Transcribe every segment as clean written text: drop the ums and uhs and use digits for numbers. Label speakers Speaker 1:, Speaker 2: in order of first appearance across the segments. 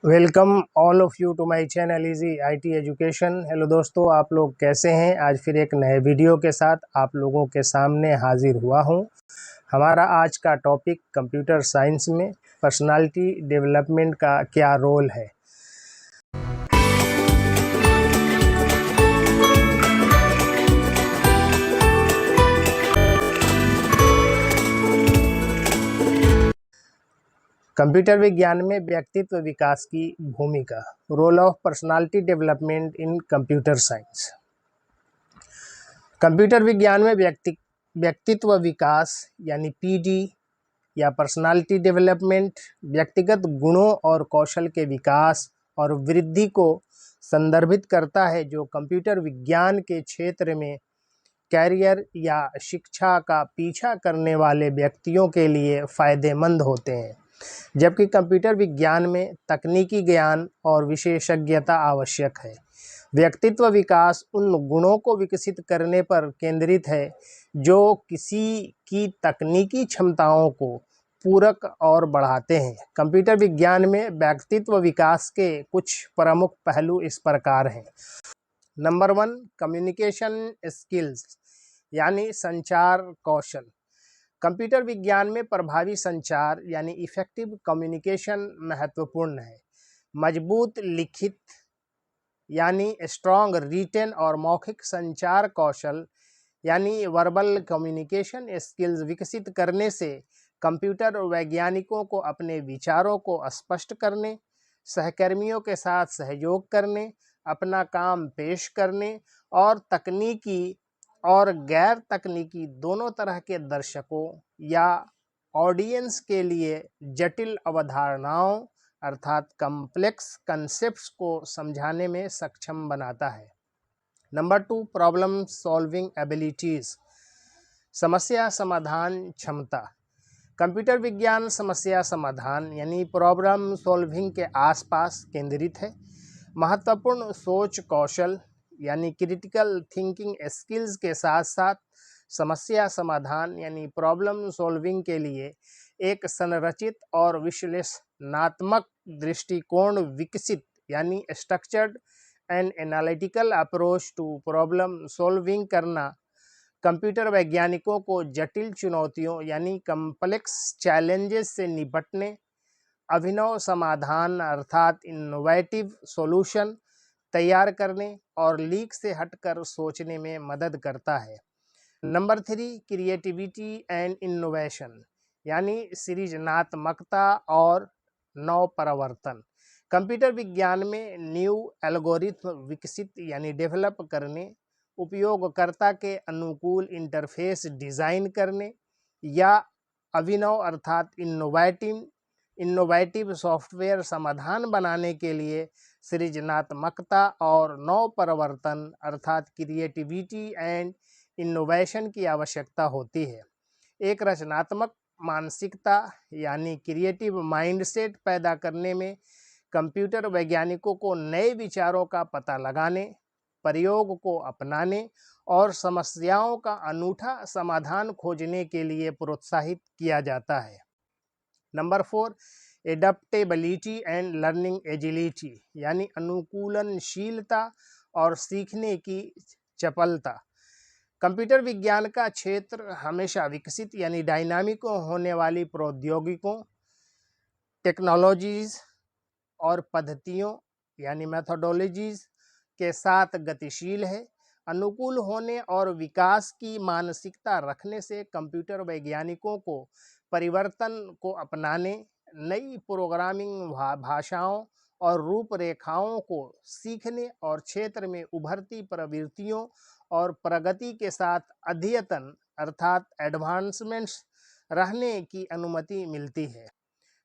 Speaker 1: Welcome all of you to my channel easy IT education. Hello दोस्तों, आप लोग कैसे हैं। आज फिर एक नए वीडियो के साथ आप लोगों के सामने हाजिर हुआ हूं। हमारा आज का टॉपिक कंप्यूटर साइंस में पर्सनालिटी डेवलपमेंट का क्या रोल है। कंप्यूटर विज्ञान में व्यक्तित्व विकास की भूमिका, role of personality development in computer science. Computer विज्ञान में व्यक्तित्व विकास यानी पीडी या पर्सनालिटी डेवलपमेंट व्यक्तिगत गुणों और कौशल के विकास और वृद्धि को संदर्भित करता है, जो कंप्यूटर विज्ञान के क्षेत्र में कैरियर या शिक्षा का पीछा करने वाले व्यक्तियों के लिए फायदेमंद होते हैं। जबकि कंप्यूटर विज्ञान में तकनीकी ज्ञान और विशेषज्ञता आवश्यक है। व्यक्तित्व विकास उन गुणों को विकसित करने पर केंद्रित है जो किसी की तकनीकी क्षमताओं को पूरक और बढ़ाते हैं। कंप्यूटर विज्ञान में व्यक्तित्व विकास के कुछ प्रमुख पहलू इस प्रकार हैं। नंबर 1, कम्युनिकेशन स्किल्स यानी संचार कौशल। कंप्यूटर विज्ञान में प्रभावी संचार यानी इफेक्टिव कम्युनिकेशन महत्वपूर्ण है। मजबूत लिखित यानी स्ट्रॉन्ग रिटेन और मौखिक संचार कौशल यानी वर्बल कम्युनिकेशन स्किल्स विकसित करने से कंप्यूटर वैज्ञानिकों को अपने विचारों को स्पष्ट करने, सहकर्मियों के साथ सहयोग करने, अपना काम पेश करने और तकनीकी और गैर तकनीकी दोनों तरह के दर्शकों या ऑडियंस के लिए जटिल अवधारणाओं अर्थात कॉम्प्लेक्स कंसेप्ट्स को समझाने में सक्षम बनाता है। नंबर 2, प्रॉब्लम सॉल्विंग एबिलिटीज, समस्या समाधान क्षमता। कंप्यूटर विज्ञान समस्या समाधान यानी प्रॉब्लम सॉल्विंग के आसपास केंद्रित है। महत्वपूर्ण सोच कौशल यानी क्रिटिकल थिंकिंग स्किल्स के साथ साथ समस्या समाधान यानी प्रॉब्लम सॉल्विंग के लिए एक संरचित और विश्लेषणात्मक दृष्टिकोण विकसित यानी structured and analytical approach to problem solving करना कंप्यूटर वैज्ञानिकों को जटिल चुनौतियों यानी कॉम्प्लेक्स चैलेंजेस से निपटने, अभिनव समाधान अर्थात इनोवेटिव सॉल्यूशन तैयार करने और लीक से हटकर सोचने में मदद करता है। नंबर 3, क्रिएटिविटी एंड इनोवेशन यानी सृजनात्मकता और नवप्रवर्तन। कंप्यूटर विज्ञान में न्यू एल्गोरिथम विकसित यानी डेवलप करने, उपयोगकर्ता के अनुकूल इंटरफेस डिज़ाइन करने या अभिनव अर्थात इनोवेटिव सॉफ्टवेयर समाधान बनाने के लिए सृजनात्मकता और नवप्रवर्तन अर्थात क्रिएटिविटी एंड इनोवेशन की आवश्यकता होती है। एक रचनात्मक मानसिकता यानी क्रिएटिव माइंडसेट पैदा करने में कंप्यूटर वैज्ञानिकों को नए विचारों का पता लगाने, प्रयोग को अपनाने और समस्याओं का अनूठा समाधान खोजने के लिए प्रोत्साहित किया जाता है। Number 4, adaptability and learning agility यानी अनुकूलनशीलता और सीखने की चपलता। कंप्यूटर विज्ञान का क्षेत्र हमेशा विकसित यानी डायनामिक होने वाली प्रौद्योगिकों, टेक्नोलॉजीज और पद्धतियों यानी मेथोडोलॉजीज के साथ गतिशील है। अनुकूल होने और विकास की मानसिकता रखने से कंप्यूटर वैज्ञानिकों को परिवर्तन को अपनाने, नई प्रोग्रामिंग भाषाओं और रूपरेखाओं को सीखने और क्षेत्र में उभरती प्रवृत्तियों और प्रगति के साथ अद्यतन अर्थात एडवांसमेंट्स रहने की अनुमति मिलती है।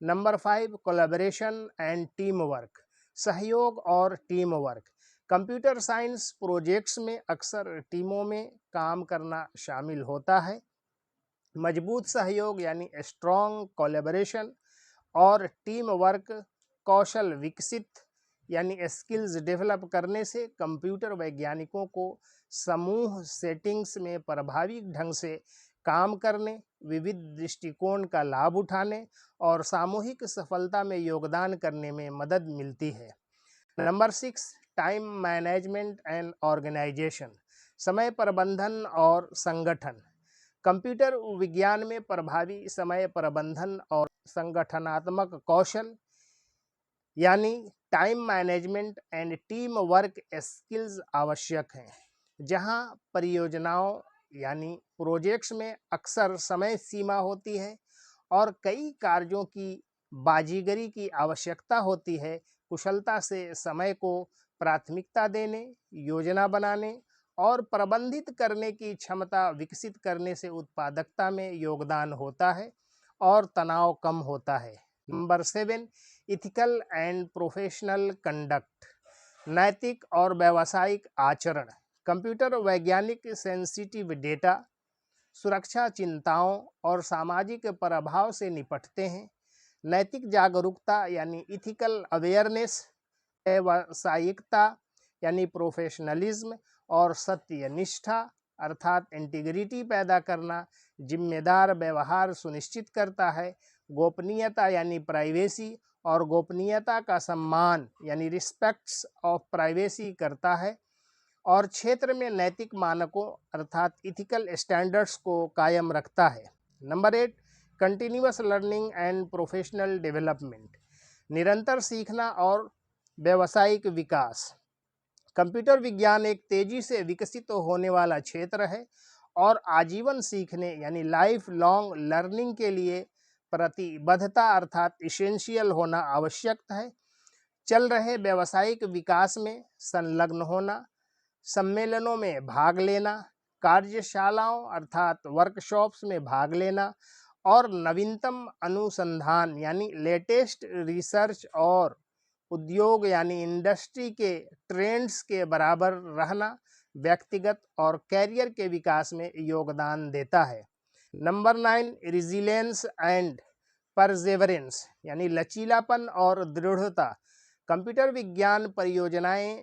Speaker 1: Number 5, collaboration and team work, सहयोग और team work. Computer science projects में अक्सर टीमों में काम करना शामिल होता है। मजबूत सहयोग यानी स्ट्रॉन्ग कोलैबोरेशन और टीम वर्क कौशल विकसित यानी स्किल्स डेवलप करने से कंप्यूटर वैज्ञानिकों को समूह सेटिंग्स में प्रभावी ढंग से काम करने, विविध दृष्टिकोण का लाभ उठाने और सामूहिक सफलता में योगदान करने में मदद मिलती है। Number 6, time management and organisation, समय प्रबंधन और संगठन। कंप्यूटर विज्ञान में प्रभावी समय प्रबंधन और संगठनात्मक कौशल यानी time management and team work skills आवश्यक हैं। जहां परियोजनाओं यानी प्रोजेक्ट्स में अक्सर समय सीमा होती है और कई कार्यों की बाजीगरी की आवश्यकता होती है, कुशलता से समय को प्राथमिकता देने, योजना बनाने और प्रबंधित करने की क्षमता विकसित करने से उत्पादकता में योगदान होता है और तनाव कम होता है। Number 7, ethical and professional conduct, नैतिक और व्यावसायिक आचरण। कंप्यूटर वैज्ञानिक सेंसिटिव डेटा, सुरक्षा चिंताओं और सामाजिक प्रभाव से निपटते हैं। नैतिक जागरूकता यानी इथिकल अवेयरनेस, व्यावसायिकता यानी प्रोफेशनलिज्म और सत्यनिष्ठा अर्थात इंटीग्रिटी पैदा करना जिम्मेदार व्यवहार सुनिश्चित करता है। गोपनीयता यानी प्राइवेसी और गोपनीयता का सम्मान यानी रिस्पेक्ट्स ऑफ प्राइवेसी करता है और क्षेत्र में नैतिक मानकों अर्थात इथिकल स्टैंडर्ड्स को कायम रखता है। Number 8, continuous learning and professional development, निरंतर सीखना और व्यावसायिक विकास। कंप्यूटर विज्ञान एक तेजी से विकसित होने वाला क्षेत्र है और आजीवन सीखने यानी लाइफ लॉन्ग लर्निंग के लिए प्रतिबद्धता अर्थात इसेंशियल होना आवश्यक है। चल रहे व्यावसायिक विकास में संलग्न होना, सम्मेलनों में भाग लेना, कार्यशालाओं अर्थात वर्कशॉप्स में भाग लेना और नवीनतम अनुसंधान यानी लेटेस्ट रिसर्च और उद्योग यानी इंडस्ट्री के ट्रेंड्स के बराबर रहना व्यक्तिगत और कैरियर के विकास में योगदान देता है। नंबर 9, रेजिलियंस एंड परसेवरेंस यानी लचीलापन और दृढ़ता। कंप्यूटर विज्ञान परियोजनाएं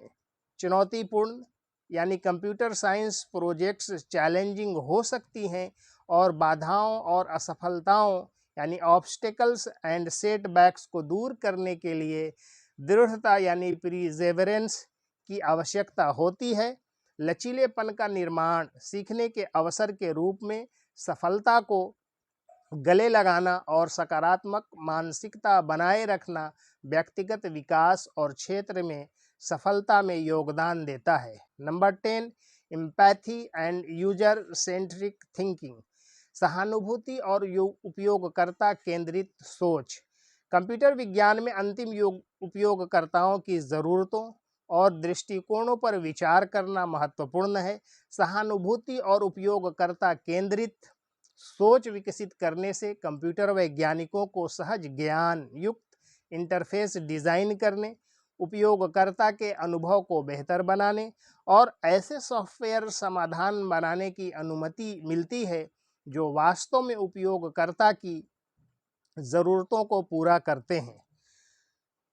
Speaker 1: चुनौतीपूर्ण यानी कंप्यूटर साइंस प्रोजेक्ट्स चैलेंजिंग हो सकती हैं और बाधाओं और असफलताओं यानी ऑब्स्टेकल्स एंड सेटबैक्स को दूर करने के लिए दृढ़ता यानी परसेवरेंस की आवश्यकता होती है। लचीलेपन का निर्माण सीखने के अवसर के रूप में सफलता को गले लगाना और सकारात्मक मानसिकता बनाए रखना व्यक्तिगत विकास और क्षेत्र में सफलता में योगदान देता है। Number 10, empathy and user centric thinking, सहानुभूति और उपयोगकर्ता केंद्रित सोच। कंप्यूटर विज्ञान में अंतिम उपयोगकर्ताओं की ज़रूरतों और दृष्टिकोणों पर विचार करना महत्वपूर्ण है। सहानुभूति और उपयोगकर्ता केंद्रित सोच विकसित करने से कंप्यूटर वैज्ञानिकों को सहज ज्ञान युक्त इंटरफेस डिज़ाइन करने, उपयोगकर्ता के अनुभव को बेहतर बनाने और ऐसे सॉफ्टवेयर समाधान बनाने की अनुमति मिलती है जो वास्तव में उपयोगकर्ता की ज़रूरतों को पूरा करते हैं।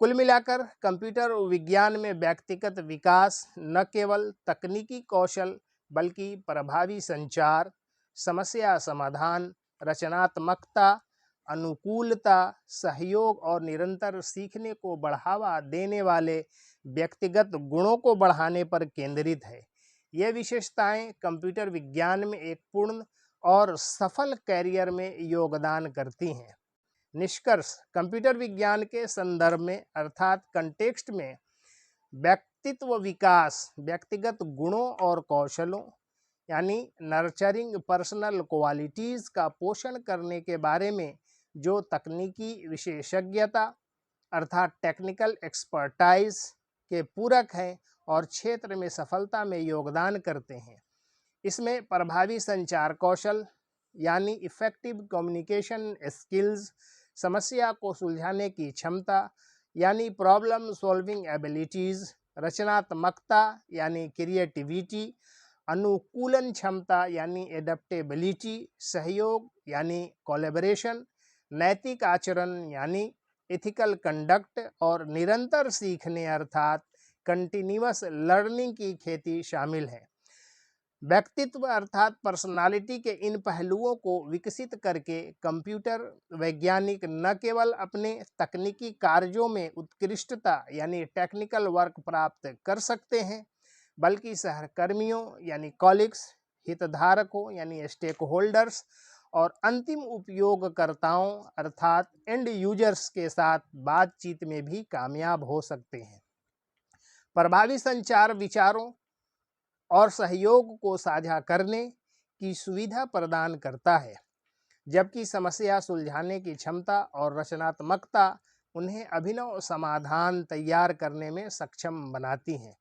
Speaker 1: कुल मिलाकर कंप्यूटर विज्ञान में व्यक्तिगत विकास न केवल तकनीकी कौशल बल्कि प्रभावी संचार, समस्या समाधान, रचनात्मकता, अनुकूलता, सहयोग और निरंतर सीखने को बढ़ावा देने वाले व्यक्तिगत गुणों को बढ़ाने पर केंद्रित है। ये विशेषताएं कंप्यूटर विज्ञान में एक पूर्ण और सफल कैरियर में योगदान करती हैं। निष्कर्ष, कंप्यूटर विज्ञान के संदर्भ में अर्थात कंटेक्स्ट में व्यक्तित्व विकास व्यक्तिगत गुणों और कौशलों यानी नर्चरिंग पर्सनल क्वालिटीज़ का पोषण करने के बारे में जो तकनीकी विशेषज्ञता अर्थात टेक्निकल एक्सपर्टाइज के पूरक हैं और क्षेत्र में सफलता में योगदान करते हैं। इसमें प्रभावी संचार कौशल यानी इफ़ेक्टिव कम्युनिकेशन स्किल्स, समस्या को सुलझाने की क्षमता यानी प्रॉब्लम सॉल्विंग एबिलिटीज़, रचनात्मकता यानी क्रिएटिविटी, अनुकूलन क्षमता यानी एडेप्टेबिलिटी, सहयोग यानी कोलैबोरेशन, नैतिक आचरण यानी एथिकल कंडक्ट और निरंतर सीखने अर्थात कंटिन्यूअस लर्निंग की खेती शामिल है। व्यक्तित्व अर्थात पर्सनालिटी के इन पहलुओं को विकसित करके कंप्यूटर वैज्ञानिक न केवल अपने तकनीकी कार्यों में उत्कृष्टता यानी टेक्निकल वर्क प्राप्त कर सकते हैं, बल्कि सहकर्मियों यानी कॉलिग्स, हितधारकों यानी स्टेक होल्डर्स और अंतिम उपयोगकर्ताओं अर्थात एंड यूजर्स के साथ बातचीत में भी कामयाब हो सकते हैं। प्रभावी संचार विचारों और सहयोग को साझा करने की सुविधा प्रदान करता है, जबकि समस्या सुलझाने की क्षमता और रचनात्मकता उन्हें अभिनव समाधान तैयार करने में सक्षम बनाती हैं।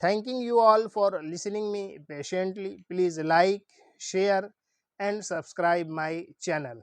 Speaker 1: Thanking you all for listening me patiently. Please like, share and subscribe my channel.